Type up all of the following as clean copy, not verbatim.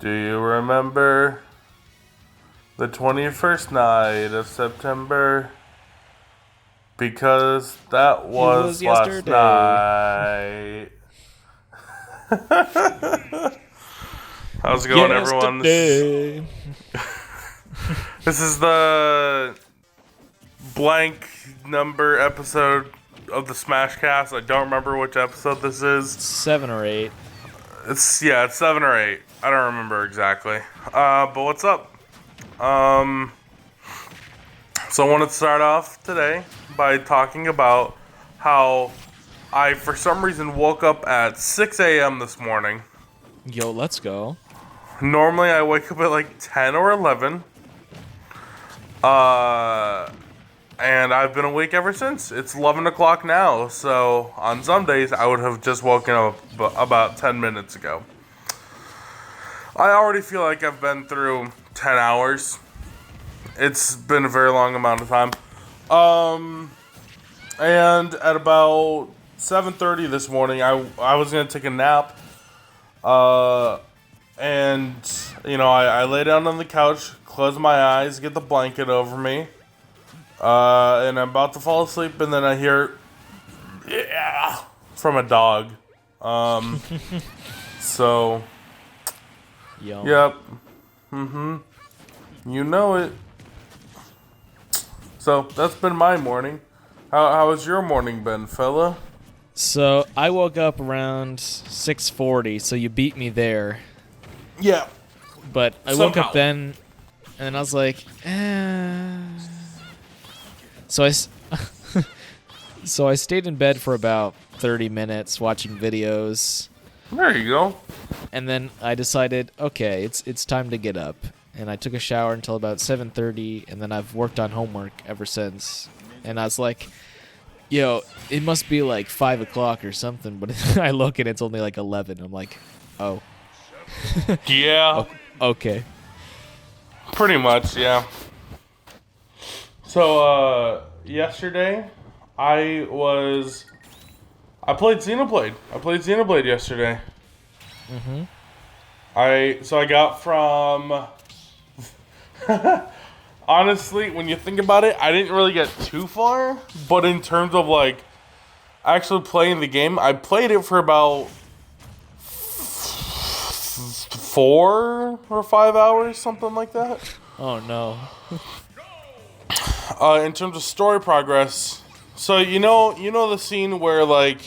Do you remember the 21st night of September? Because that was last yesterday. night. How's it going, everyone? This is the blank number episode of the SmashCast. I don't remember which episode this is. 7 or 8. It's 7 or 8. I don't remember exactly. But what's up? So I wanted to start off today by talking about how I, for some reason, woke up at 6 a.m. this morning. Yo, let's go. Normally, I wake up at like 10 or 11. And I've been awake ever since. It's 11 o'clock now, so on some days, I would have just woken up about 10 minutes ago. I already feel like I've been through 10 hours. It's been a very long amount of time. And at about 7:30 this morning, I was going to take a nap. And, you know, I lay down on the couch, close my eyes, get the blanket over me. And I'm about to fall asleep, and then I hear, yeah, from a dog. So, Yum. yep. You know it. So, that's been my morning. How has your morning been, fella? So, I woke up around 6:40, so you beat me there. Yeah. But I woke up then, and then I was like, So I stayed in bed for about 30 minutes watching videos. There you go. And then I decided, okay, it's time to get up. And I took a shower until about 7:30, and then I've worked on homework ever since. And I was like, yo, it must be like 5 o'clock or something. But I look and it's only like 11. I'm like, oh. Yeah. Okay. Pretty much, yeah. So, yesterday, I played Xenoblade. I played Xenoblade yesterday. I got from... Honestly, when you think about it, I didn't really get too far. But in terms of, like, actually playing the game, I played it for about 4 or 5 hours, something like that. Oh, no. In terms of story progress, so you know the scene where, like,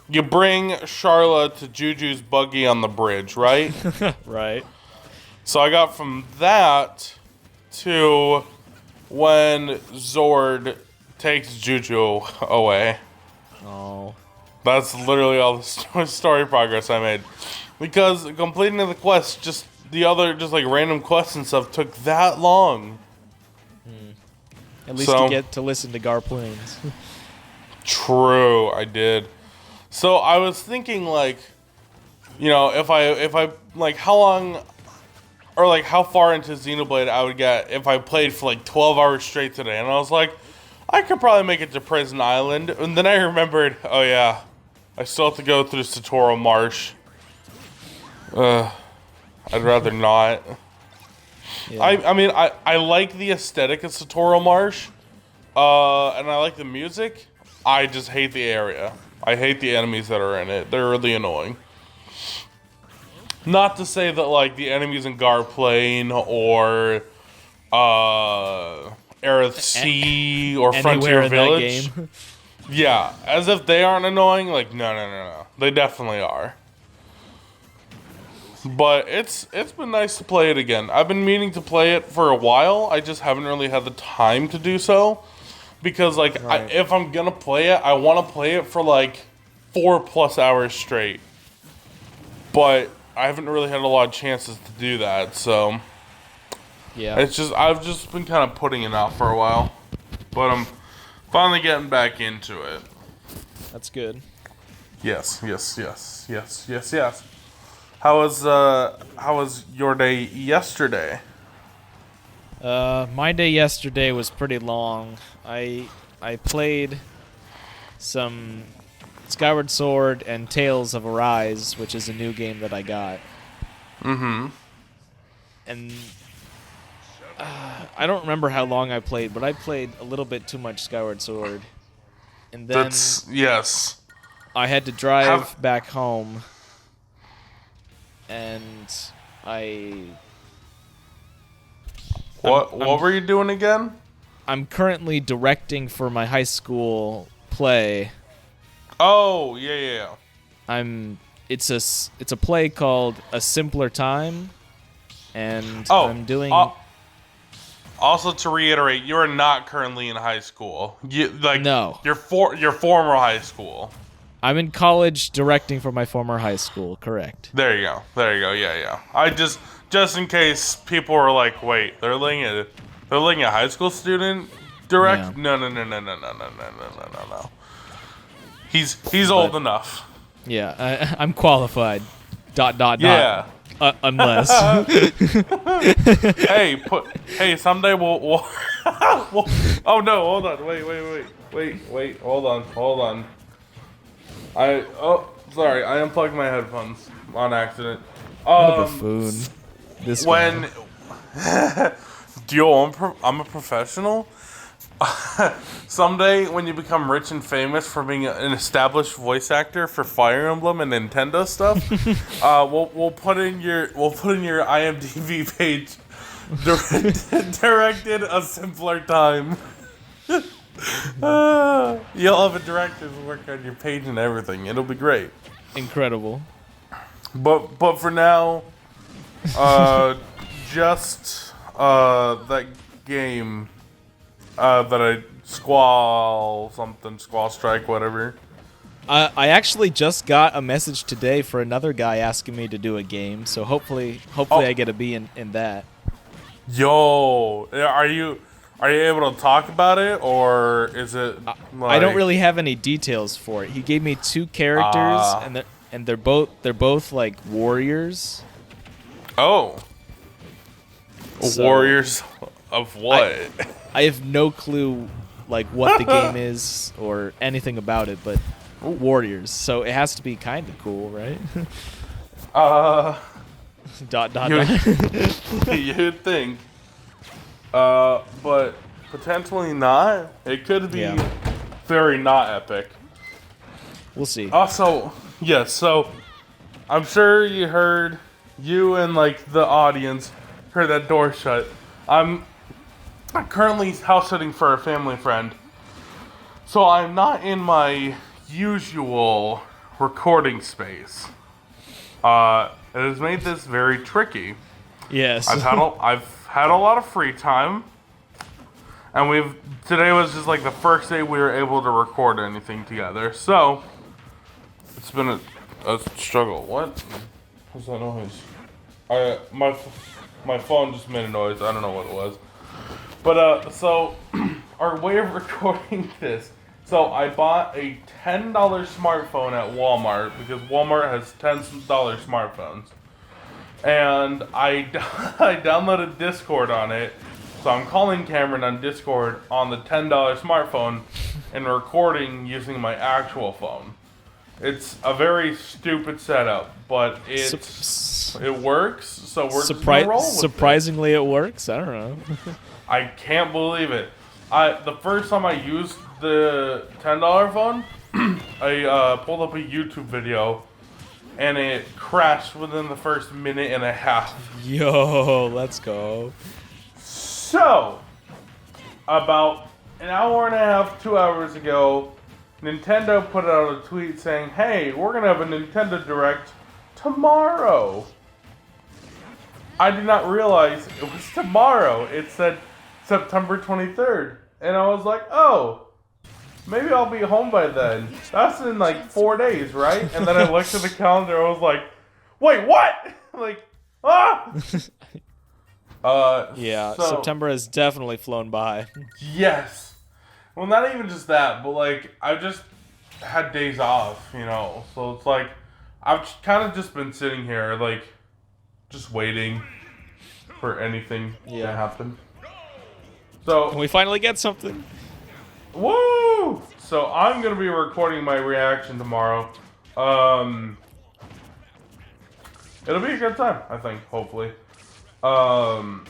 you bring Charla to Juju's buggy on the bridge, right? Right. So I got from that to when Zord takes Juju away. Oh. That's literally all the story progress I made. Because completing the quest, just like random quests and stuff, took that long. At least you get to listen to Gar Plains. True, I did. So I was thinking, like, you know, if I like how long or like how far into Xenoblade I would get if I played for like 12 hours straight today, and I was like, I could probably make it to Prison Island, and then I remembered, oh yeah, I still have to go through Satoral Marsh. I'd rather not. Yeah. I mean, I like the aesthetic of Satoral Marsh, and I like the music. I just hate the area. I hate the enemies that are in it. They're really annoying. Not to say that, like, the enemies in Gar Plain or Aerith Sea or Frontier Village. That game. Yeah, as if they aren't annoying. Like, no. They definitely are. But it's been nice to play it again. I've been meaning to play it for a while. I just haven't really had the time to do so. Because, like, right. if I'm going to play it, I want to play it for, like, 4+ hours straight. But I haven't really had a lot of chances to do that, so... Yeah. I've just been kind of putting it out for a while. But I'm finally getting back into it. That's good. Yes. How was your day yesterday? My day yesterday was pretty long. I played some Skyward Sword and Tales of Arise, which is a new game that I got. Mm-hmm. And I don't remember how long I played, but I played a little bit too much Skyward Sword. And then Yes. I had to drive back home, and What were you doing again? I'm currently directing for my high school play. Oh, yeah. It's a play called A Simpler Time, and I'm doing. Also, to reiterate, you are not currently in high school. No. Your former high school. I'm in college directing for my former high school. Correct. There you go. Yeah. I just in case people were like, wait, they're letting a high school student direct? Yeah. No. He's old enough. Yeah, I'm qualified. ... Yeah. Unless. Hey, someday we'll oh no, hold on. Wait, hold on. Sorry, I unplugged my headphones on accident. What a buffoon. This when I'm a professional. Someday, when you become rich and famous for being an established voice actor for Fire Emblem and Nintendo stuff, we'll put in your IMDb page. Directed A Simpler Time. You'll have a director work on your page and everything. It'll be great. Incredible. But for now, just that game. That I Squall Strike, whatever. I actually just got a message today for another guy asking me to do a game, so hopefully I get a B in that. Yo, are you able to talk about it, or is it? I don't really have any details for it. He gave me 2 characters, and they're both like warriors. Oh, so, warriors of what? I have no clue, like, what the game is or anything about it, but warriors. So it has to be kind of cool, right? You'd think. But potentially not. It could be very not epic. We'll see. Also, yes, so I'm sure you and, like, the audience heard that door shut. I'm currently house sitting for a family friend, so I'm not in my usual recording space. It has made this very tricky. Yes. I've had a lot of free time, and today was just like the first day we were able to record anything together. So it's been a struggle. What? What's that noise? My phone just made a noise. I don't know what it was. But, so, our way of recording this. So, I bought a $10 smartphone at Walmart, because Walmart has $10 smartphones. And I downloaded Discord on it. So, I'm calling Cameron on Discord on the $10 smartphone and recording using my actual phone. It's a very stupid setup, but it works, so we're just gonna roll with surprisingly, it works? I don't know. I can't believe it. The first time I used the $10 phone, I pulled up a YouTube video, and it crashed within the first minute and a half. Yo, let's go. So, about an hour and a half, 2 hours ago, Nintendo put out a tweet saying, hey, we're going to have a Nintendo Direct tomorrow. I did not realize it was tomorrow. It said September 23rd. And I was like, oh, maybe I'll be home by then. That's in like 4 days, right? And then I looked at the calendar. I was like, wait, what? Like, ah! September has definitely flown by. Yes. Well, not even just that, but like, I've just had days off, you know? So it's like, I've kind of just been sitting here, like, just waiting for anything to happen. So Can we finally get something? Woo! So I'm going to be recording my reaction tomorrow. it'll be a good time, I think, hopefully. I'm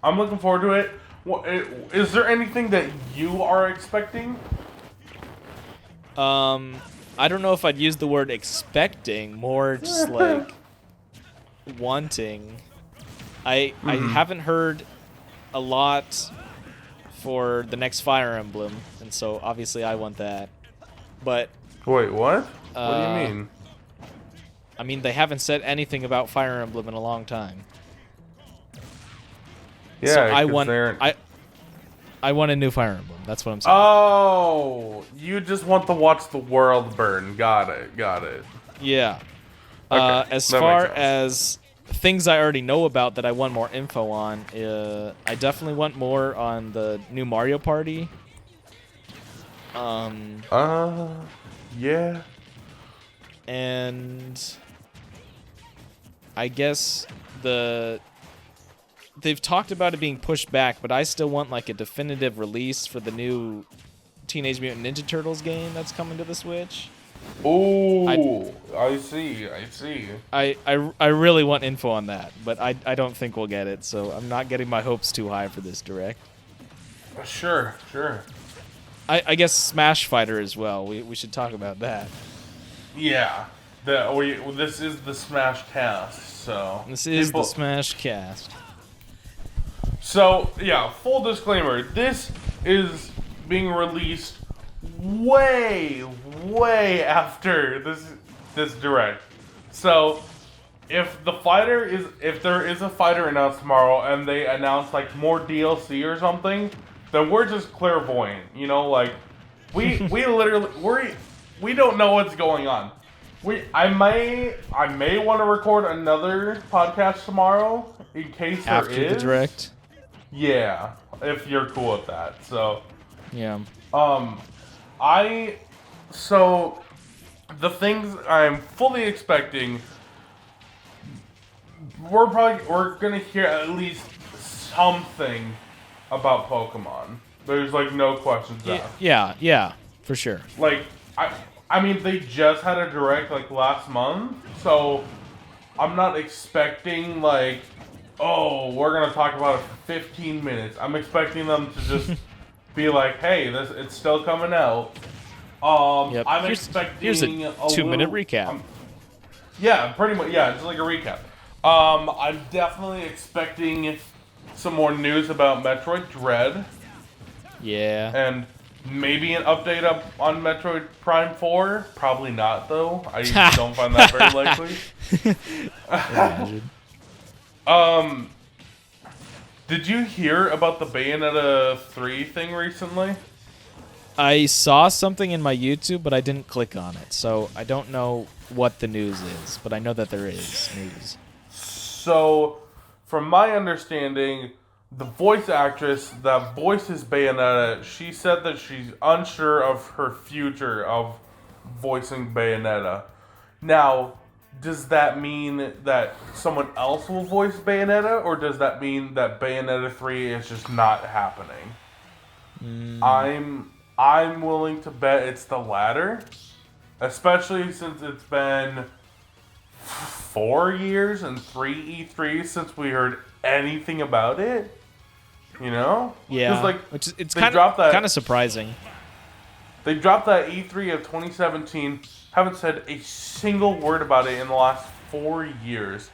looking forward to it. Is there anything that you are expecting? I don't know if I'd use the word expecting, more just like wanting. I haven't heard a lot for the next Fire Emblem, and so obviously I want that. But wait, what? What do you mean? I mean, they haven't said anything about Fire Emblem in a long time. Yeah, so I want a new Fire Emblem. That's what I'm saying. Oh, you just want to watch the world burn. Got it. Yeah. Okay, as that far makes sense. as things I already know about that I want more info on, I definitely want more on the new Mario Party. Yeah. And I guess they've talked about it being pushed back, but I still want like a definitive release for the new Teenage Mutant Ninja Turtles game that's coming to the Switch. Oh, I see. I really want info on that, but I don't think we'll get it, so I'm not getting my hopes too high for this direct. Sure. I guess Smash Fighter as well. We should talk about that. Yeah. This is the SmashCast, so... This is the SmashCast. So, yeah, full disclaimer. This is being released way after this direct. So, if there is a fighter announced tomorrow and they announce like more DLC or something, then we're just clairvoyant, you know, like we literally we don't know what's going on. I may want to record another podcast tomorrow in case there is. After the direct. Yeah, if you're cool with that. So yeah. So the things I'm fully expecting, we're gonna hear at least something about Pokemon. There's like no questions asked. Yeah, for sure. Like I mean they just had a direct like last month, so I'm not expecting like, oh, we're gonna talk about it for 15 minutes. I'm expecting them to just be like, hey, it's still coming out. Yep. I'm expecting here's a 2-minute recap. Yeah, pretty much. Yeah, it's like a recap. I'm definitely expecting some more news about Metroid Dread. Yeah. And maybe an update up on Metroid Prime 4. Probably not, though. I don't find that very likely. Imagine. Did you hear about the Bayonetta 3 thing recently? I saw something in my YouTube, but I didn't click on it, so I don't know what the news is, but I know that there is news. So, from my understanding, the voice actress that voices Bayonetta, she said that she's unsure of her future of voicing Bayonetta. Now, does that mean that someone else will voice Bayonetta, or does that mean that Bayonetta 3 is just not happening? I'm willing to bet it's the latter, especially since it's been 4 years and 3 E3s since we heard anything about it. You know? Yeah. Like, which it's kind of surprising. They dropped that E3 of 2017. Haven't said a single word about it in the last 4 years.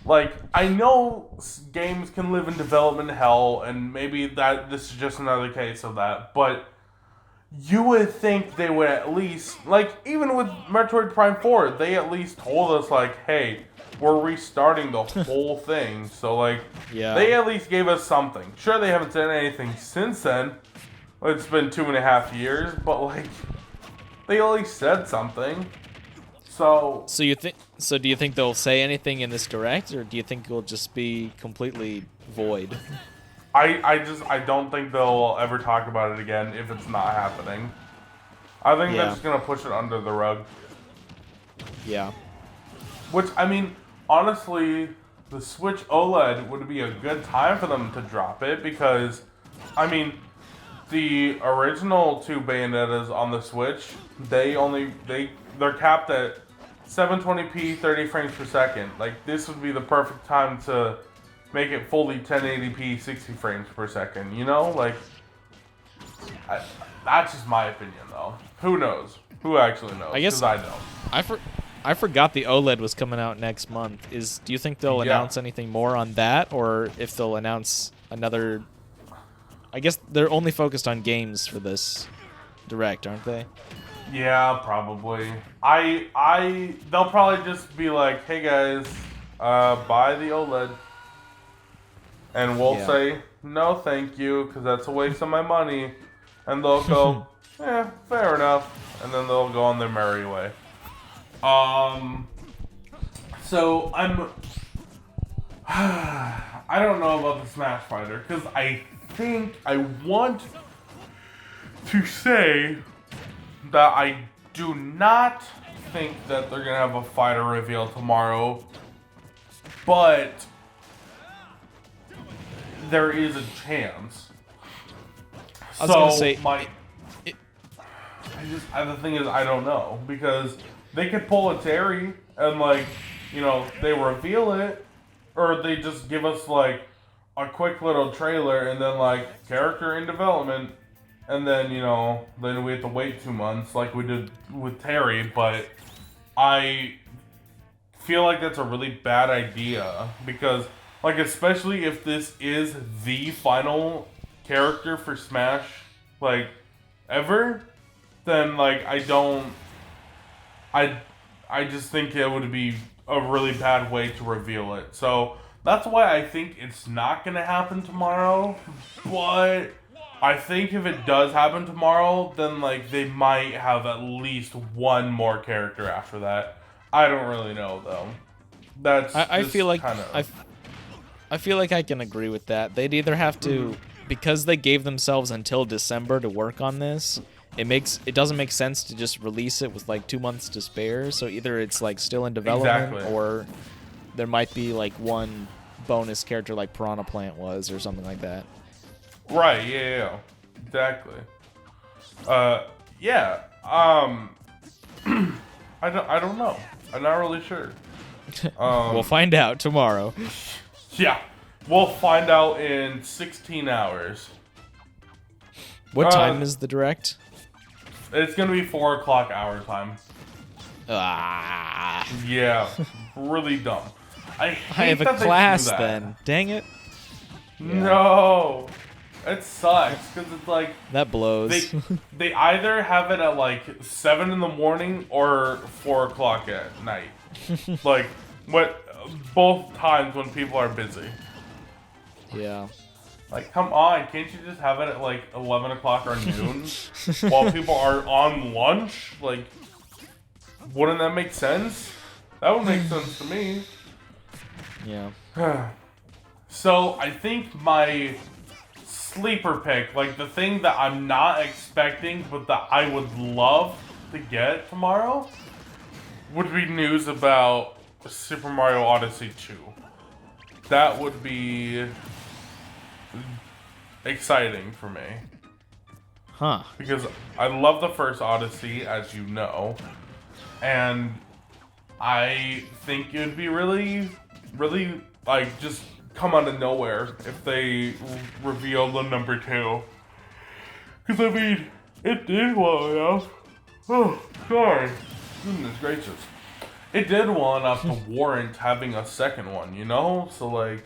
Like, I know games can live in development hell, and maybe this is just another case of that, but you would think they would at least, like, even with Metroid Prime 4, they at least told us, like, hey, we're restarting the whole thing. So, like, they at least gave us something. Sure, they haven't said anything since then. It's been 2.5 years, but, like, they at least said something. So do you think they'll say anything in this direct, or do you think it'll just be completely void? I don't think they'll ever talk about it again if it's not happening. I think they're just gonna push it under the rug. Yeah. Which, I mean, honestly, the Switch OLED would be a good time for them to drop it because, I mean, the original 2 Bayonettas on the Switch, they're capped at 720p, 30 frames per second. Like, this would be the perfect time to make it fully 1080p, 60 frames per second. You know, like, that's just my opinion, though. Who knows? Who actually knows? I guess Because I don't. I forgot the OLED was coming out next month. Do you think they'll announce anything more on that, or if they'll announce another? I guess they're only focused on games for this direct, aren't they? Yeah, probably. They'll probably just be like, "Hey guys, buy the OLED," and we'll say, "No, thank you," because that's a waste of my money, and they'll go, "Yeah, fair enough," and then they'll go on their merry way. So I don't know about the Smash Fighter, because I want to say that I do not think that they're gonna have a fighter reveal tomorrow, but there is a chance. I was gonna say, the thing is, I don't know, because they could pull a Terry and, like, you know, they reveal it, or they just give us, like, a quick little trailer and then, like, character in development, and then, you know, then we have to wait 2 months like we did with Terry. But I feel like that's a really bad idea, because, like, especially if this is the final character for Smash, like, ever, then, like, I just think it would be a really bad way to reveal it. So that's why I think it's not going to happen tomorrow. But I think if it does happen tomorrow, then, like, they might have at least one more character after that. I don't really know, though. I feel like I feel like I can agree with that. They'd either have to, because they gave themselves until December to work on this. It doesn't make sense to just release it with, like, 2 months to spare. So either it's, like, still in development, or there might be, like, one bonus character like Piranha Plant was, or something like that. Right, yeah. Exactly. Yeah. I don't know. I'm not really sure. We'll find out tomorrow. Yeah. We'll find out in 16 hours. What time is the direct? It's gonna be 4 o'clock our time. Ah. Yeah. Really dumb. I have a class then. Dang it. Yeah. No. It sucks, because it's like... That blows. They either have it at, like, 7 in the morning or 4 o'clock at night. Like, both times when people are busy. Yeah. Like, come on, can't you just have it at, like, 11 o'clock or noon while people are on lunch? Like, wouldn't that make sense? That would make sense to me. Yeah. So, I think my sleeper pick, like, the thing that I'm not expecting but that I would love to get tomorrow, would be news about Super Mario Odyssey 2. That would be exciting for me. Huh. Because I love the first Odyssey, as you know, and I think it would be really, really, like, just come out of nowhere if they reveal the number 2. Because, I mean, it did well enough. Oh, sorry. Goodness gracious. It did well enough to warrant having a second one, you know? So, like...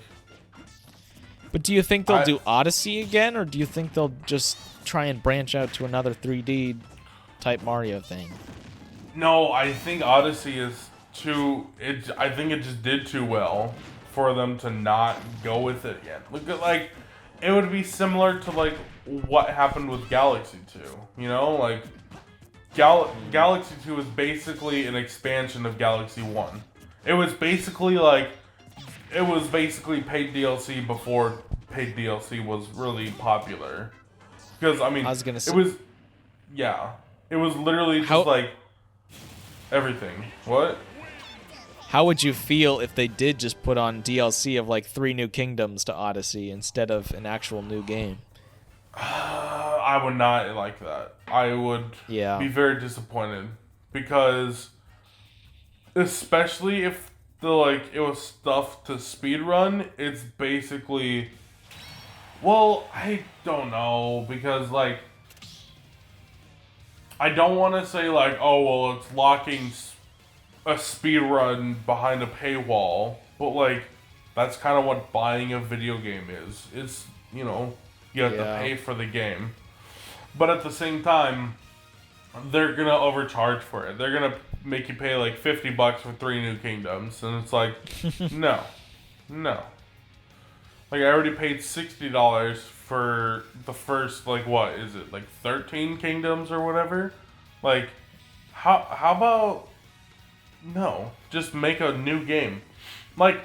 But do you think they'll do Odyssey again, or do you think they'll just try and branch out to another 3D type Mario thing? No, I think Odyssey is I think it just did too well for them to not go with it yet. Look at, like, it would be similar to, like, what happened with Galaxy 2. You know, like, Galaxy 2 was basically an expansion of Galaxy 1. It was basically paid DLC before paid DLC was really popular. Because, I mean, I was gonna say, it was literally just like everything. What? How would you feel if they did just put on DLC of, like, 3 new kingdoms to Odyssey instead of an actual new game? I would not like that. I would be very disappointed, because especially if it was stuff to speedrun, it's basically, well, I don't know, because like I don't want to say like, oh well, it's locking a speedrun behind a paywall, but like that's kind of what buying a video game is. It's, you know, you have to pay for the game, but at the same time, they're gonna overcharge for it. They're gonna make you pay like $50 for 3 new kingdoms, and it's like, no. Like I already paid $60 for the first, like, what is it, like 13 kingdoms or whatever? Like, how about no? Just make a new game. Like,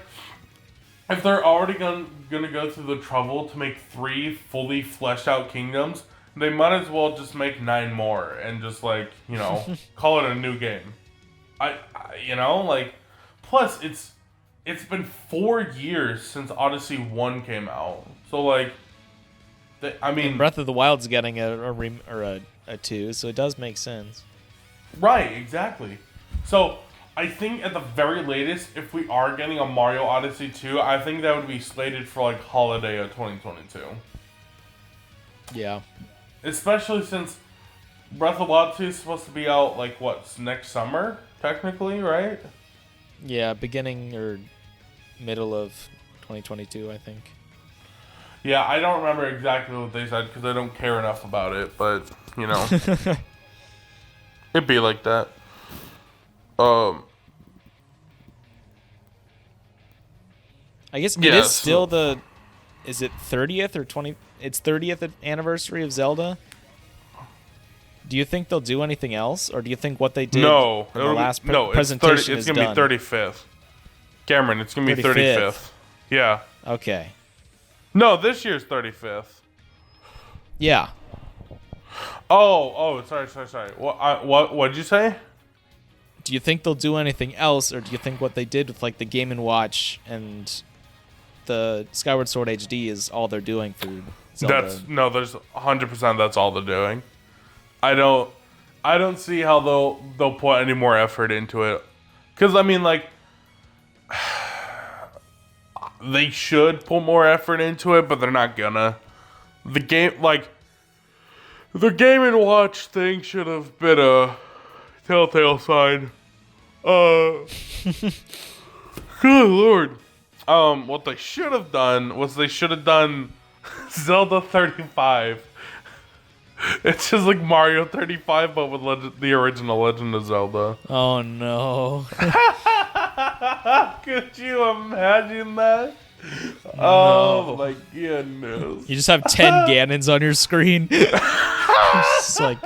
if they're already gonna go through the trouble to make 3 fully fleshed out kingdoms, they might as well just make 9 more and just, like, you know, call it a new game. I you know, like, plus it's been 4 years since Odyssey 1 came out. So like, I mean, and Breath of the Wild's getting a 2, so it does make sense. Right, exactly. So I think at the very latest, if we are getting a Mario Odyssey 2, I think that would be slated for like holiday of 2022. Yeah. Especially since Breath of the Wild 2 is supposed to be out, like, what, next summer, technically, right? Yeah, beginning or middle of 2022, I think. Yeah, I don't remember exactly what they said because I don't care enough about it, but, you know, it'd be like that. I guess it is still the, is it 30th or 20? It's 30th anniversary of Zelda. Do you think they'll do anything else, or do you think what they did in the last presentation it's gonna be 35th. Cameron, it's gonna be 35th. Yeah. Okay. No, this year's 35th. Yeah. Oh, sorry. What'd you say? Do you think they'll do anything else, or do you think what they did with like the Game & Watch and the Skyward Sword HD is all they're doing for Zelda? There's 100% that's all they're doing. I don't see how they'll put any more effort into it. Cause I mean, like, they should put more effort into it, but they're not gonna. The Game & Watch thing should have been a telltale sign. Good lord. What they should have done was they should have done Zelda 35. It's just like Mario 35, but with the original Legend of Zelda. Oh no. Could you imagine that? No. Oh my goodness. You just have 10 Ganons on your screen. It's like,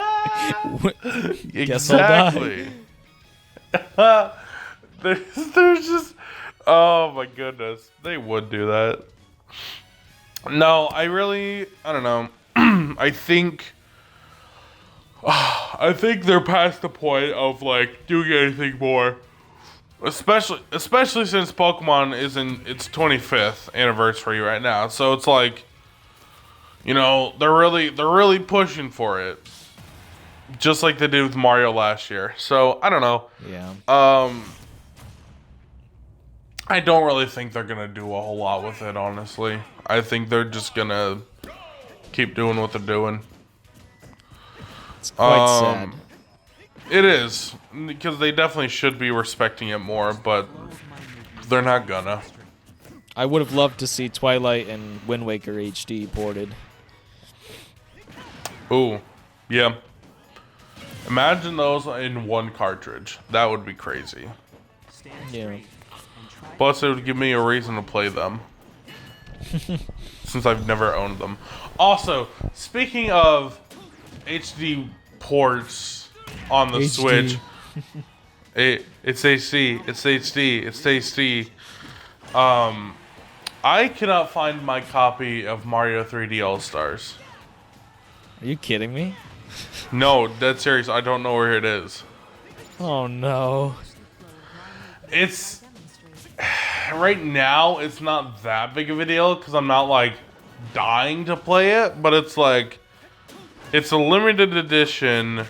guess exactly. I'll die. There's just, oh my goodness. They would do that. No, I don't know. I think they're past the point of like doing anything more, especially since Pokemon is in its 25th anniversary right now. So it's like, you know, they're really pushing for it, just like they did with Mario last year. So I don't know. Yeah. I don't really think they're gonna do a whole lot with it, honestly. I think they're just gonna keep doing what they're doing. It's quite sad. It is, because they definitely should be respecting it more, but they're not gonna. I would have loved to see Twilight and Wind Waker HD ported. Ooh, yeah. Imagine those in one cartridge. That would be crazy. Yeah. Plus, it would give me a reason to play them. Since I've never owned them. Also, speaking of HD ports on the Switch, it's AC, it's HD, it's HD. I cannot find my copy of Mario 3D All-Stars. Are you kidding me? No, dead serious. I don't know where it is. Oh no. It's right now. It's not that big of a deal because I'm not like dying to play it, but it's like it's a limited edition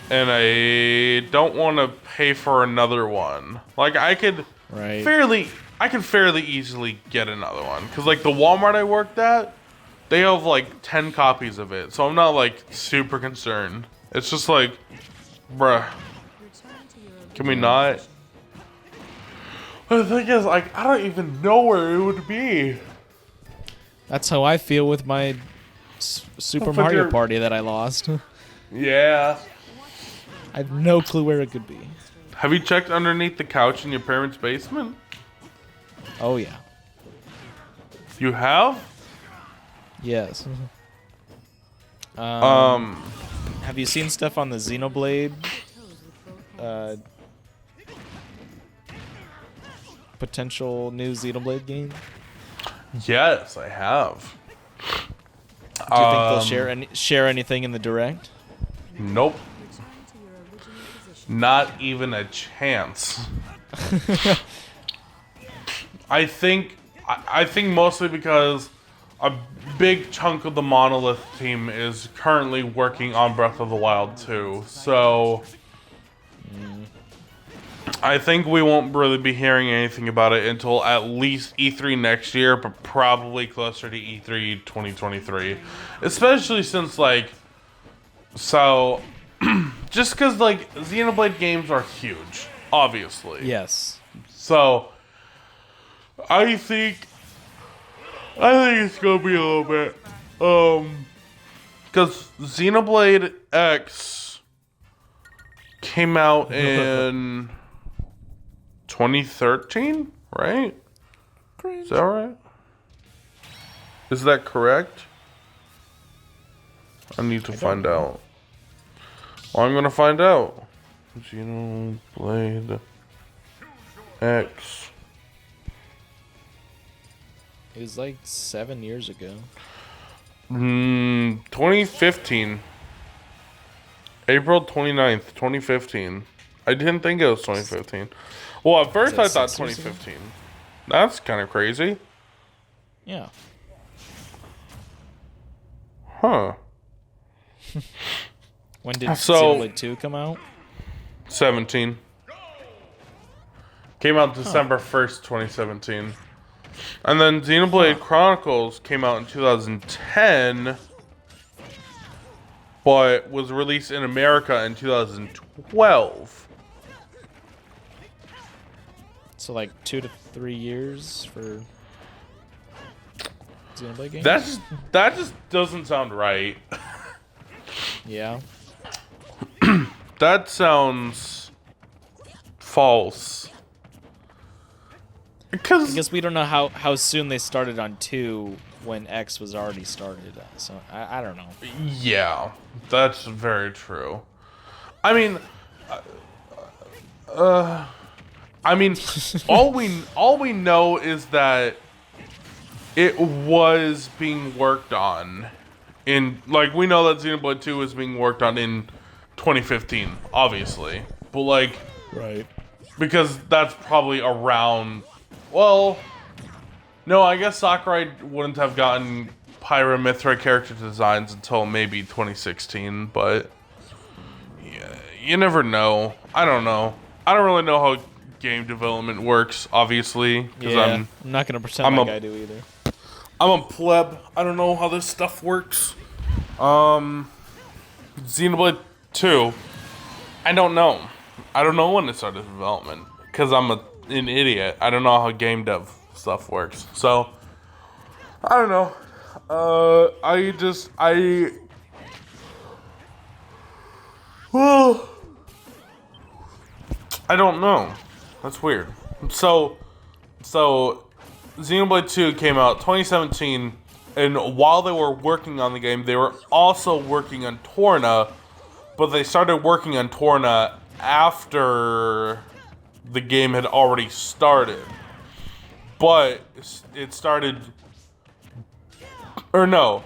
and I don't want to pay for another one. Like I could fairly easily get another one because like the Walmart I worked at, they have like 10 copies of it, so I'm not like super concerned. It's just like, bruh, can we not? The thing is, like, I don't even know where it would be. That's how I feel with my Super Mario Party that I lost. Yeah. I have no clue where it could be. Have you checked underneath the couch in your parents' basement? Oh, yeah. You have? Yes. Have you seen stuff on the Xenoblade? Potential new Xenoblade game? Yes, I have. Do you think they'll share anything in the Direct? Nope. Not even a chance. I think mostly because a big chunk of the Monolith team is currently working on Breath of the Wild 2, so I think we won't really be hearing anything about it until at least E3 next year, but probably closer to E3 2023. Especially since, like, so, just because, like, Xenoblade games are huge, obviously. Yes. So, I think it's gonna be a little bit, because Xenoblade X came out in 2013, right? Cringe. Is that right? Is that correct? I need to find out. Well, I'm gonna find out. Xenoblade X. It was like 7 years ago. 2015. April 29th, 2015. I didn't think it was 2015. Well, at first I thought 2015. That's kind of crazy. Yeah. Huh. When did Xenoblade 2 come out? 17. Came out December 1st, 2017. And then Xenoblade Chronicles came out in 2010, but was released in America in 2012. So like 2 to 3 years for Xenoblade games? That just doesn't sound right. Yeah. That sounds false. I Because guess we don't know how soon they started on 2 when X was already started. So I don't know. yeah, that's very true. I mean, all we know is that it was being worked on in, like, we know that Xenoblade 2 was being worked on in 2015, obviously, but like, Right. because that's probably around. Well, no, I guess Sakurai wouldn't have gotten Pyra Mythra character designs until maybe 2016, but yeah, you never know. I don't know. I don't really know how game development works, obviously, because I'm not gonna pretend like I do either. I'm a pleb. I don't know how this stuff works. Xenoblade 2, I don't know. I don't know when it started development, because I'm an idiot. I don't know how game dev stuff works. So, I don't know. Well, I don't know. That's weird. So Xenoblade 2 came out 2017, and while they were working on the game, they were also working on Torna, but they started working on Torna after the game had already started. But it started, or no,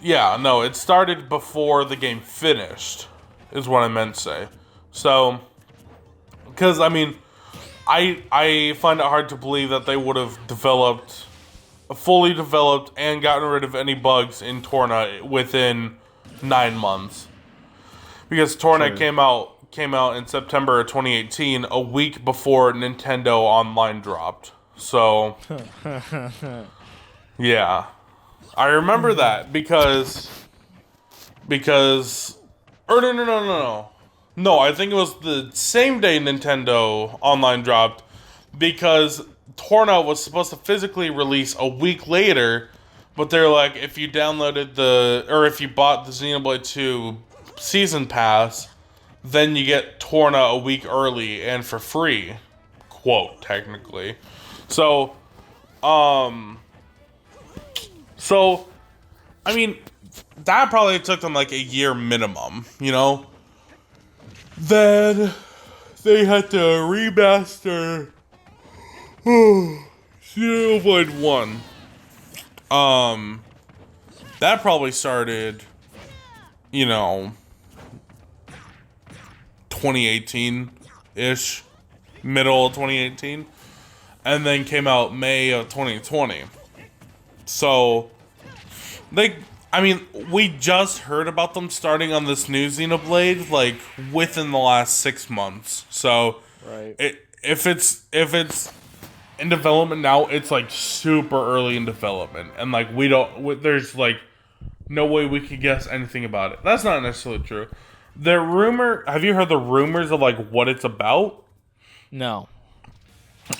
it started before the game finished, is what I meant to say. So, because, I mean, I find it hard to believe that they would have fully developed and gotten rid of any bugs in Torna within 9 months. because Torna Sure. came out in September of 2018, a week before Nintendo Online dropped. So yeah, I remember that because or no, I think it was the same day Nintendo Online dropped because Torna was supposed to physically release a week later, but they're like, if you downloaded if you bought the Xenoblade 2 Season Pass, then you get Torna a week early and for free, quote, technically. So, um, so, I mean, that probably took them like a year minimum, you know? Then they had to remaster Xenoblade 1. That probably started, you know, 2018-ish, middle of 2018, and then came out May of 2020. So, we just heard about them starting on this new Xenoblade, like, within the last 6 months. So, Right. if it's in development now, it's like super early in development, and like there's like no way we could guess anything about it. That's not necessarily true. Have you heard the rumors of like what it's about? No.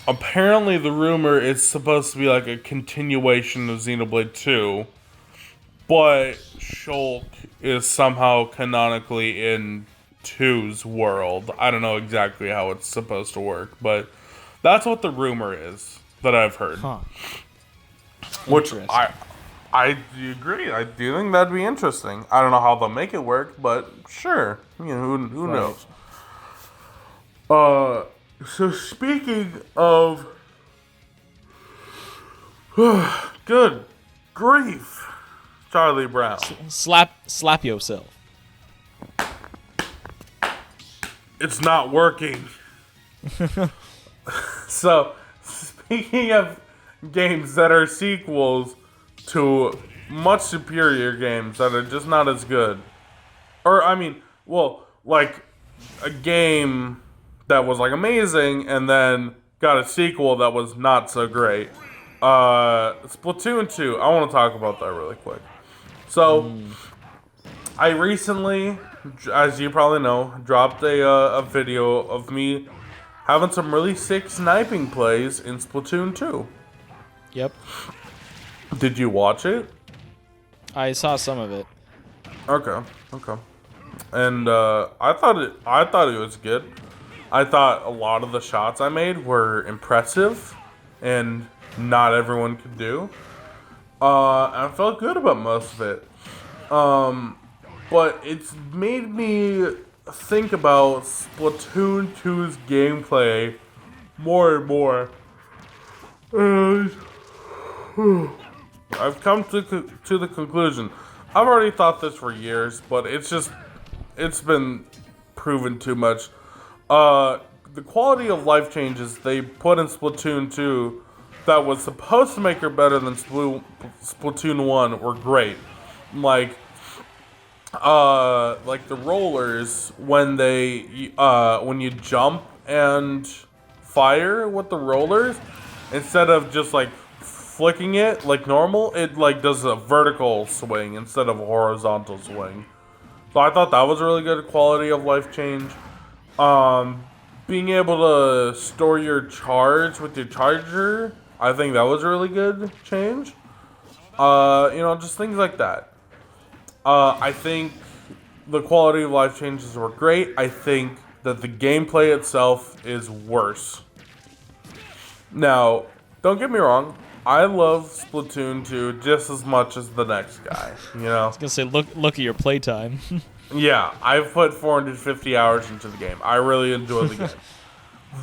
Apparently the rumor is supposed to be like a continuation of Xenoblade 2, but Shulk is somehow canonically in 2's world. I don't know exactly how it's supposed to work, but that's what the rumor is that I've heard. Huh. Which Interesting. I do agree. I do think that'd be interesting. I don't know how they'll make it work, but sure. You know, who Right. knows? So speaking of good grief, Charlie Brown. Slap yourself. It's not working. So, speaking of games that are sequels to much superior games that are just not as good, or like a game that was like amazing and then got a sequel that was not so great. Splatoon 2. I want to talk about that really quick. So, I recently, as you probably know, dropped a video of me having some really sick sniping plays in Splatoon 2. Yep. Did you watch it? I saw some of it. Okay. And I thought it was good. I thought a lot of the shots I made were impressive, and not everyone could do. I felt good about most of it. But it's made me think about Splatoon 2's gameplay more and more. And I've come to the conclusion. I've already thought this for years, but it's been proven too much. The quality of life changes they put in Splatoon 2 that was supposed to make her better than Splatoon 1 were great. Like the rollers when when you jump and fire with the rollers, instead of just like flicking it like normal, it like does a vertical swing instead of a horizontal swing. So I thought that was a really good quality of life change. Being able to store your charge with your charger, I think that was a really good change. Just things like that. I think the quality of life changes were great. I think that the gameplay itself is worse. Now, don't get me wrong. I love Splatoon 2 just as much as the next guy, you know? I was gonna say, look at your playtime. Yeah, I've put 450 hours into the game. I really enjoy the game.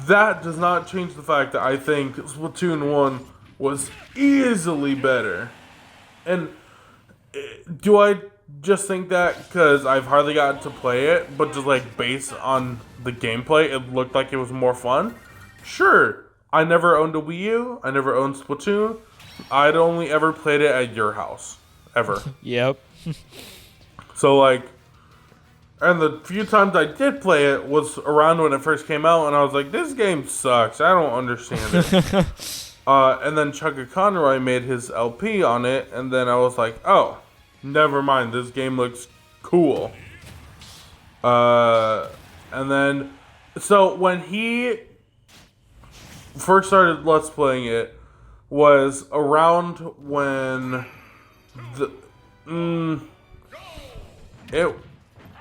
That does not change the fact that I think Splatoon 1 was easily better. And do I just think that because I've hardly gotten to play it, but just like based on the gameplay, it looked like it was more fun? Sure. I never owned a Wii U. I never owned Splatoon. I'd only ever played it at your house. Ever. Yep. So, like, And the few times I did play it was around when it first came out, and I was like, this game sucks. I don't understand it. And then Chugga Conroy made his LP on it, and then I was like, oh, never mind. This game looks cool. And then, so when he first started Let's Playing it, was around when it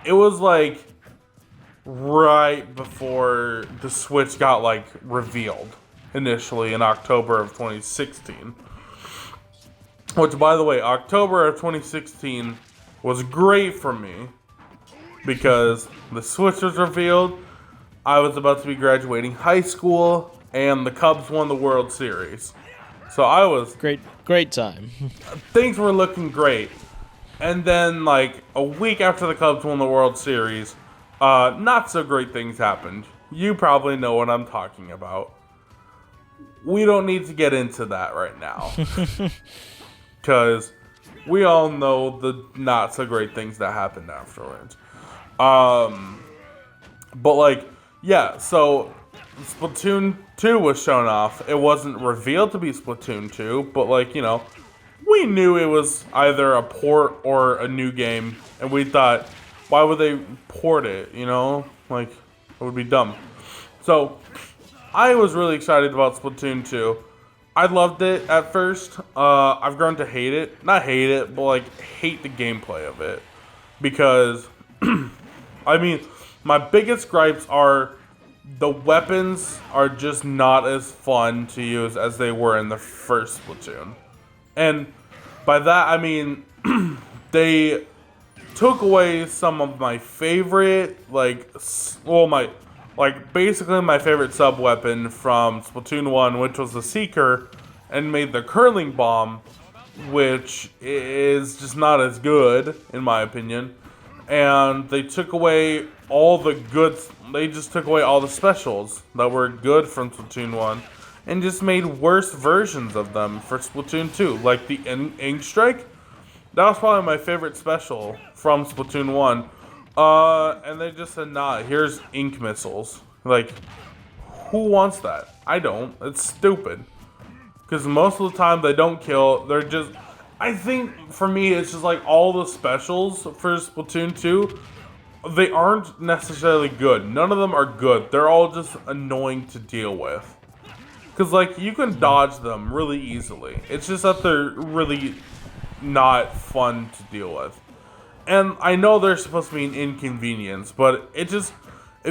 was like right before the Switch got like revealed initially in October of 2016. Which, by the way, October of 2016 was great for me because the Switch was revealed, I was about to be graduating high school, and the Cubs won the World Series. So I was... Great time. Things were looking great. And then, like, a week after the Cubs won the World Series, not so great things happened. You probably know what I'm talking about. We don't need to get into that right now. Because we all know the not so great things that happened afterwards. But, like, yeah, so Splatoon 2 was shown off. It wasn't revealed to be Splatoon 2, but, like, you know, we knew it was either a port or a new game, and we thought, why would they port it, you know? Like, it would be dumb. So, I was really excited about Splatoon 2. I loved it at first. I've grown to hate it. Not hate it, but, like, hate the gameplay of it. Because, I mean, my biggest gripes are the weapons are just not as fun to use as they were in the first Splatoon. And by that, I mean, they took away some of my favorite, basically my favorite sub-weapon from Splatoon 1, which was the Seeker, and made the Curling Bomb, which is just not as good, in my opinion. And they took away all the good, they just took away all the specials that were good from Splatoon 1. And just made worse versions of them for Splatoon 2. Like the Ink Strike. That was probably my favorite special from Splatoon 1. And they just said, nah, here's ink missiles. Like, who wants that? I don't. It's stupid. Because most of the time they don't kill. They're just... I think, for me, it's just like all the specials for Splatoon 2, they aren't necessarily good. None of them are good. They're all just annoying to deal with. Because, like, you can dodge them really easily. It's just that they're really not fun to deal with. And I know they're supposed to be an inconvenience, but it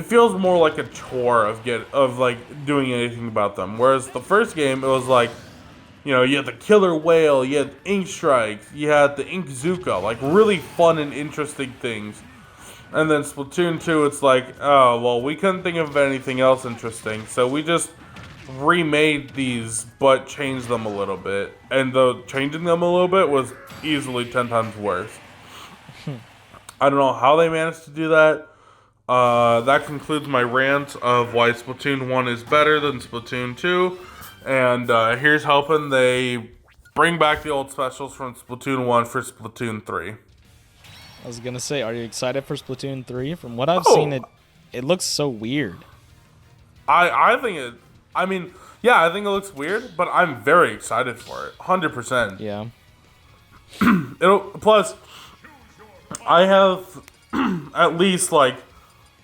feels more like a chore of doing anything about them. Whereas the first game, it was like, you know, you had the Killer Whale, you had Ink Strike, you had the Ink Zuka, like, really fun and interesting things. And then Splatoon 2, it's like, oh, well, we couldn't think of anything else interesting, so we just remade these but changed them a little bit, and the changing them a little bit was easily 10 times worse. I don't know how they managed to do that. That concludes my rant of why Splatoon 1 is better than Splatoon 2, and here's hoping they bring back the old specials from Splatoon 1 for Splatoon 3. I was gonna say, are you excited for Splatoon 3? From what I've seen, it looks so weird. I think it... I mean, yeah, I think it looks weird, but I'm very excited for it. 100%. Yeah. Plus, I have at least, like,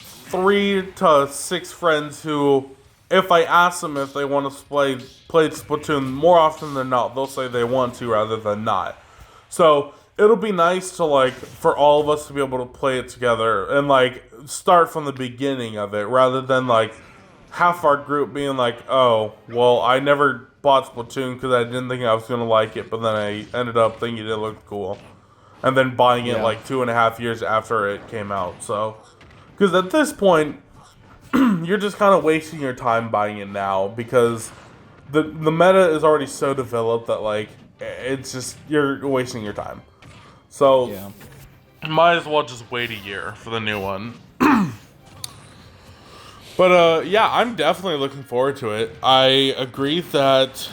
3 to 6 friends who, if I ask them if they want to play Splatoon, more often than not, they'll say they want to rather than not. So, it'll be nice to, like, for all of us to be able to play it together and, like, start from the beginning of it rather than, like, half our group being like, oh, well, I never bought Splatoon because I didn't think I was going to like it, but then I ended up thinking it looked cool. And then buying it like 2.5 years after it came out, so. Because at this point, you're just kind of wasting your time buying it now because the meta is already so developed that, like, it's just, you're wasting your time. So, might as well just wait a year for the new one. But, yeah, I'm definitely looking forward to it. I agree that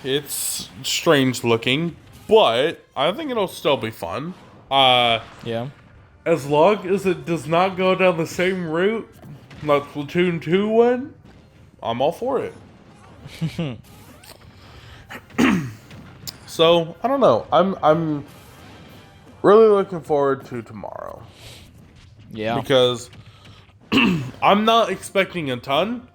it's strange looking, but I think it'll still be fun. Yeah. as long as it does not go down the same route like Splatoon 2 went, I'm all for it. So, I don't know. I'm really looking forward to tomorrow. Yeah. Because I'm not expecting a ton,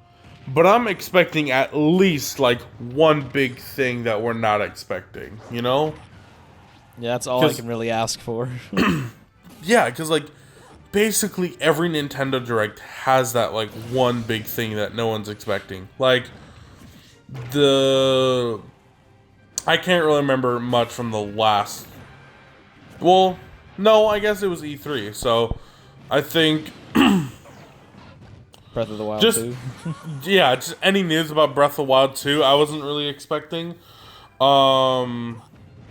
but I'm expecting at least like one big thing that we're not expecting, you know? Yeah, that's all I can really ask for. Yeah, because like basically every Nintendo Direct has that like one big thing that no one's expecting. Like I can't really remember much from the last. Well, no, I guess it was E3. So I think Breath of the Wild just 2. yeah, just any news about Breath of the Wild 2, I wasn't really expecting.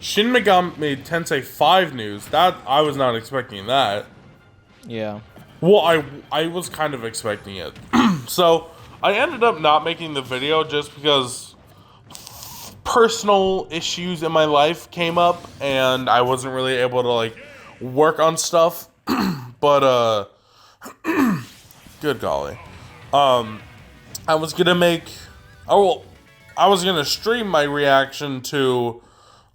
Shin Megami Tensei 5 news, that I was not expecting that. Yeah. Well, I was kind of expecting it. So, I ended up not making the video just because personal issues in my life came up and I wasn't really able to like work on stuff. But good golly. I was going to make I was going to stream my reaction to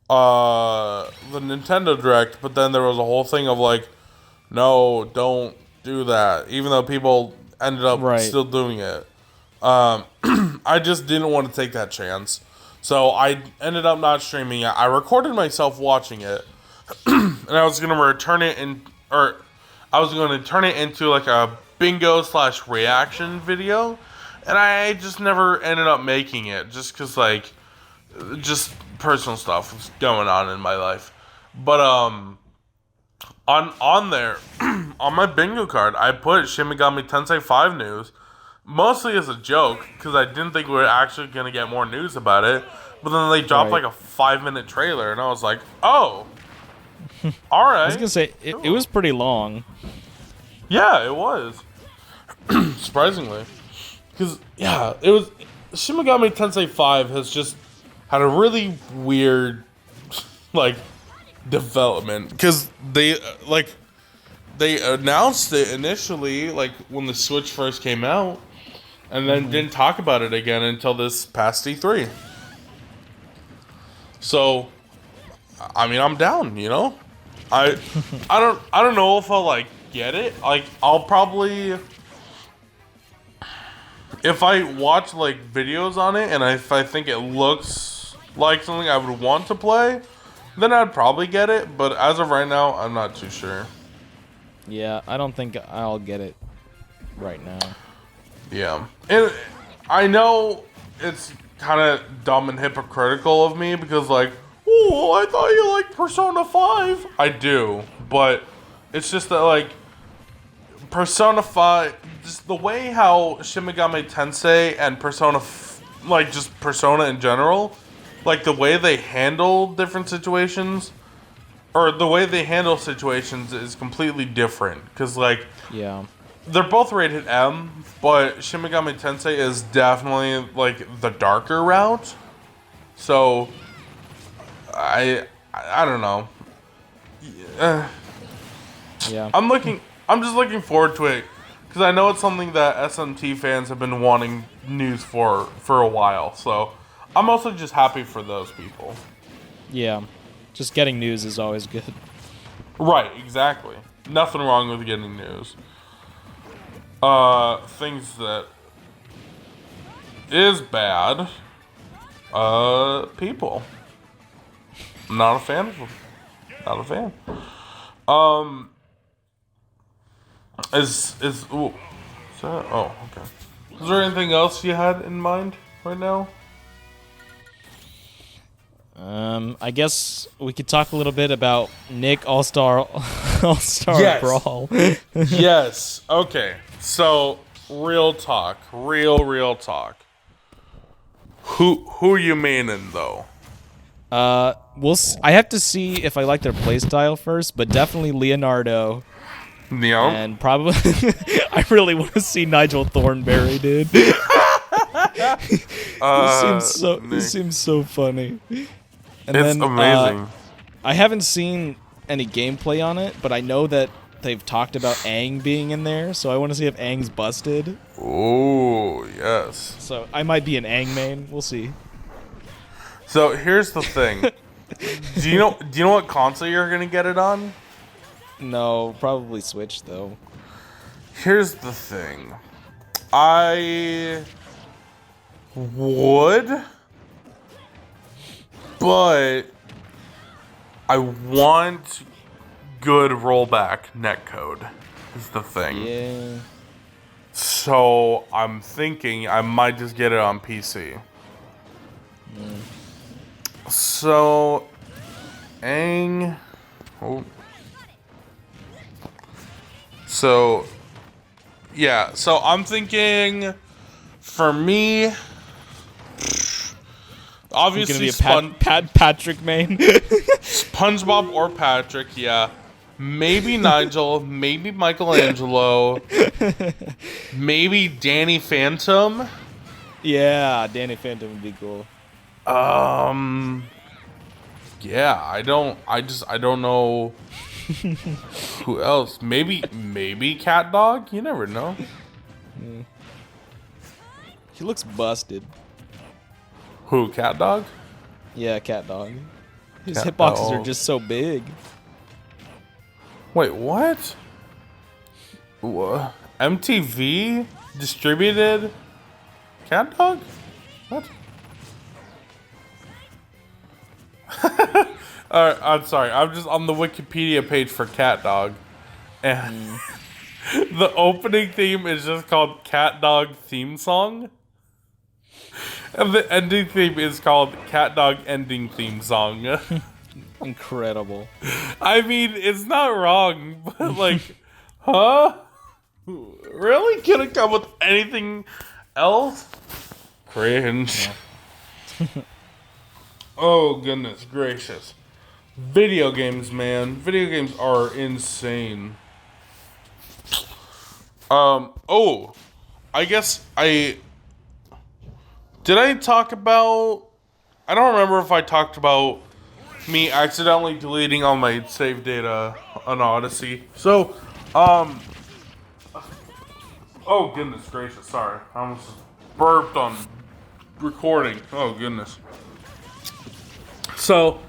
the Nintendo Direct, but then there was a whole thing of like, no, don't do that. Even though people ended up still doing it. I just didn't want to take that chance. So I ended up not streaming it. I recorded myself watching it. And I was going to return it I was going to turn it into like a bingo/reaction video. And I just never ended up making it just because like, just personal stuff was going on in my life. But on there, on my bingo card, I put Shin Megami Tensei 5 news, mostly as a joke, because I didn't think we were actually going to get more news about it. But then they dropped like a 5-minute trailer, and I was like, oh, alright. I was going to say, it was pretty long. Yeah, it was. Surprisingly. Because, yeah, it was... Shin Megami Tensei 5 has just had a really weird, like, development. Because they announced it initially, like, when the Switch first came out, and then didn't talk about it again until this past E3. So, I mean, I'm down, you know? I don't know if I'll, like, get it. Like, I'll probably... If I watch, like, videos on it, and if I think it looks like something I would want to play, then I'd probably get it. But as of right now, I'm not too sure. Yeah, I don't think I'll get it right now. Yeah. And I know it's kind of dumb and hypocritical of me because, like, oh, I thought you liked Persona 5. I do. But it's just that, like, Persona 5, just the way how Shin Megami Tensei and Persona, like just Persona in general, like the way they handle different situations, or the way they handle situations is completely different. Because, like, yeah, they're both rated M, but Shin Megami Tensei is definitely, like, the darker route. So, I don't know. Yeah. I'm just looking forward to it because I know it's something that SMT fans have been wanting news for a while. So I'm also just happy for those people. Yeah. Just getting news is always good. Right, exactly. Nothing wrong with getting news. Things that is bad. People. Not a fan of them. Not a fan. Ooh. Oh, okay. Is there anything else you had in mind right now? I guess we could talk a little bit about Nick All-Star Yes. Brawl. Yes. Okay. So, real talk. Real talk. Who you meaning though? I have to see if I like their playstyle first, but definitely Leonardo. Neo? And probably, I really want to see Nigel Thornberry, dude. This seems so funny. And it's amazing. I haven't seen any gameplay on it, but I know that they've talked about Aang being in there, so I want to see if Aang's busted. Oh, yes. So I might be an Aang main. We'll see. So here's the thing. Do you know what console you're gonna get it on? No, probably Switch though. Here's the thing. I would, but I want good rollback netcode is the thing. Yeah. So I'm thinking I might just get it on PC. So, Aang. Oh. So, yeah. So I'm thinking, for me, obviously Patrick main. SpongeBob or Patrick. Yeah. Maybe Nigel. Maybe Michelangelo. Maybe Danny Phantom. Yeah, Danny Phantom would be cool. Yeah, I don't know who else. Maybe Cat Dog. You never know. He looks busted. Who, Cat Dog? Yeah, Cat Dog. His Cat hitboxes Dog. are just so big. Wait, what? MTV distributed Cat Dog? What? Alright, I'm sorry. I'm just on the Wikipedia page for Cat Dog. And the opening theme is just called Cat Dog Theme Song. And the ending theme is called Cat Dog Ending Theme Song. Incredible. I mean, it's not wrong, but like, huh? Really? Couldn't come with anything else? Cringe. Yeah. Oh, goodness gracious. Video games, man. Video games are insane. Oh, I guess did I talk about, I don't remember if I talked about me accidentally deleting all my save data on Odyssey. So, oh goodness gracious, sorry. I almost burped on recording. Oh goodness. So,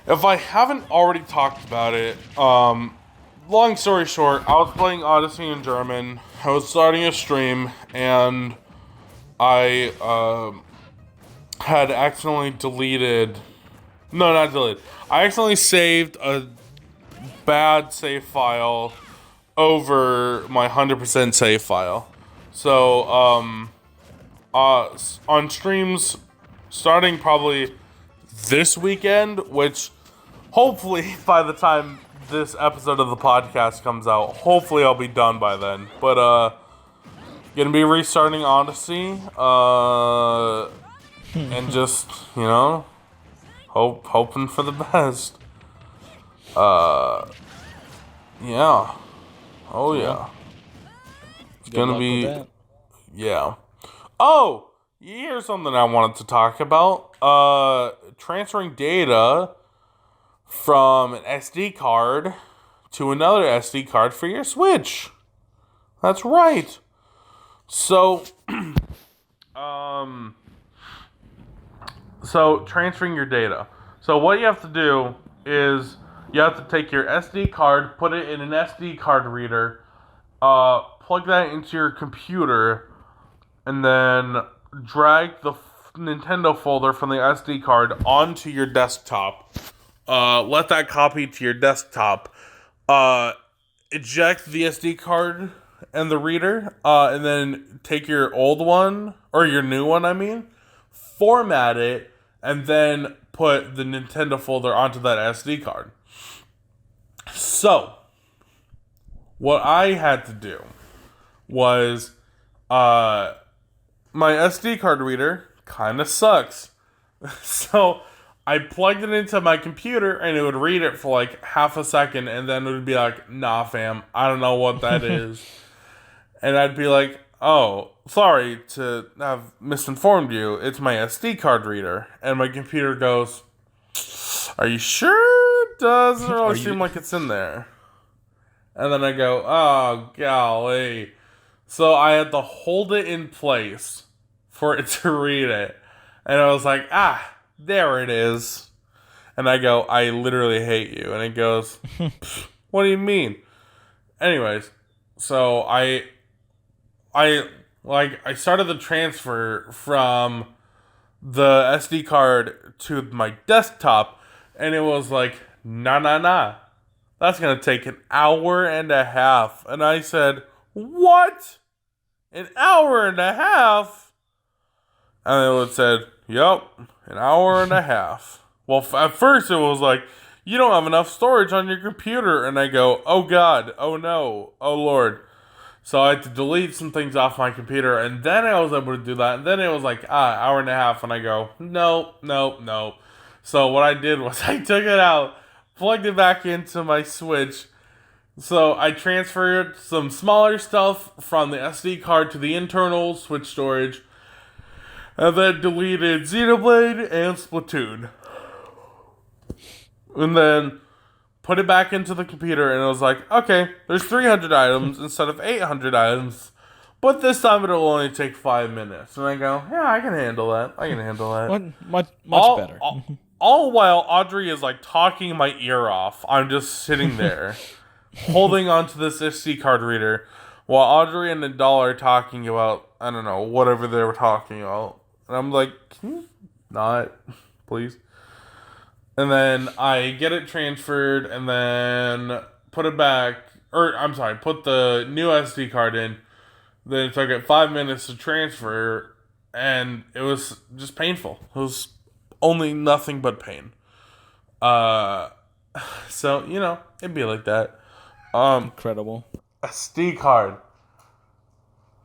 if I haven't already talked about it, long story short, I was playing Odyssey in German. I was starting a stream, and I had accidentally deleted. No, not deleted. I accidentally saved a bad save file over my 100% save file. So, on streams starting probably this weekend, which hopefully by the time this episode of the podcast comes out, hopefully I'll be done by then. But, gonna be restarting Odyssey, and just, hoping for the best. Yeah. Oh, yeah. It's gonna be, yeah. Oh, here's something I wanted to talk about. Transferring data from an SD card to another SD card for your Switch. That's right. So, so transferring your data. So what you have to do is you have to take your SD card, put it in an SD card reader, plug that into your computer, and then drag the Nintendo folder from the SD card onto your desktop. Let that copy to your desktop. Eject the SD card and the reader, and then take your old one, or your new one, I mean, format it, and then put the Nintendo folder onto that SD card. So, what I had to do was, my SD card reader kind of sucks. So, I plugged it into my computer, and it would read it for like half a second, and then it would be like, nah fam, I don't know what that is. And I'd be like, oh, sorry to have misinformed you, it's my SD card reader. And my computer goes, are you sure? It doesn't really seem like it's in there. And then I go, oh, golly. So I had to hold it in place for it to read it. And I was like, there it is. And I go, I literally hate you. And it goes, what do you mean? Anyways, so I started the transfer from the SD card to my desktop, and it was like, nah. That's gonna take an hour and a half. And I said, what? An hour and a half? And it said, yup, an hour and a half. Well, at first it was like, you don't have enough storage on your computer. And I go, oh God, oh no, oh Lord. So I had to delete some things off my computer, and then I was able to do that. And then it was like, hour and a half, and I go, nope. So what I did was I took it out, plugged it back into my Switch. So I transferred some smaller stuff from the SD card to the internal Switch storage, and then deleted Xenoblade and Splatoon. And then put it back into the computer, and it was like, okay, there's 300 items instead of 800 items, but this time it'll only take 5 minutes. And I go, yeah, I can handle that. Much better. All while Audrey is like talking my ear off, I'm just sitting there, holding onto this SD card reader, while Audrey and Nadal are talking about, I don't know, whatever they were talking about. And I'm like, can you not, please? And then I get it transferred, and then put it back, put the new SD card in. Then it took it 5 minutes to transfer, and it was just painful. It was only nothing but pain. So, it'd be like that. Incredible. SD card.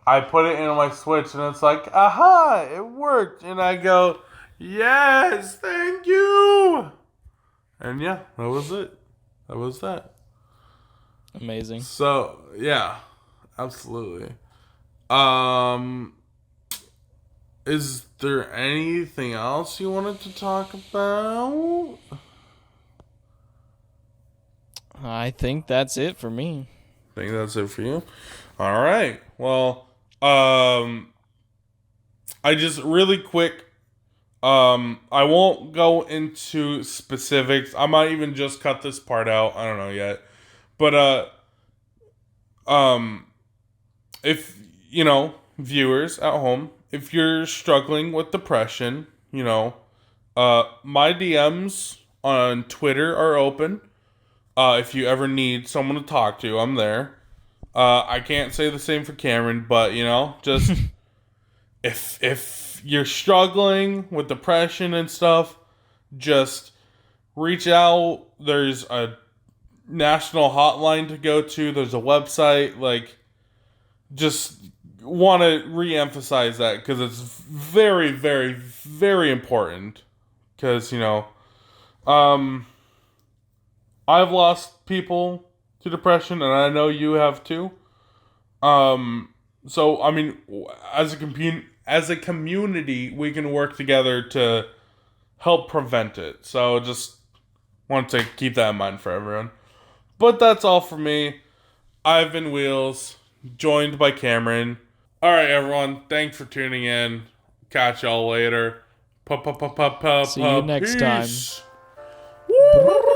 I put it in my Switch, and it's like, aha, it worked. And I go, yes, thank you. And yeah, that was it. That was that. Amazing. So, yeah, absolutely. Is there anything else you wanted to talk about? I think that's it for me. I think that's it for you. All right. Well, I just really quick. I won't go into specifics. I might even just cut this part out. I don't know yet. But if viewers at home, if you're struggling with depression, my DMs on Twitter are open. If you ever need someone to talk to, I'm there. I can't say the same for Cameron, but just if you're struggling with depression and stuff, just reach out. There's a national hotline to go to. There's a website. Just want to re-emphasize that because it's very, very, very important. Because, I've lost people to depression, and I know you have too. So, I mean, as a community, we can work together to help prevent it. So, just want to keep that in mind for everyone. But that's all for me. I've been Wheels, joined by Cameron. All right, everyone. Thanks for tuning in. Catch y'all later. See you next time. Woo!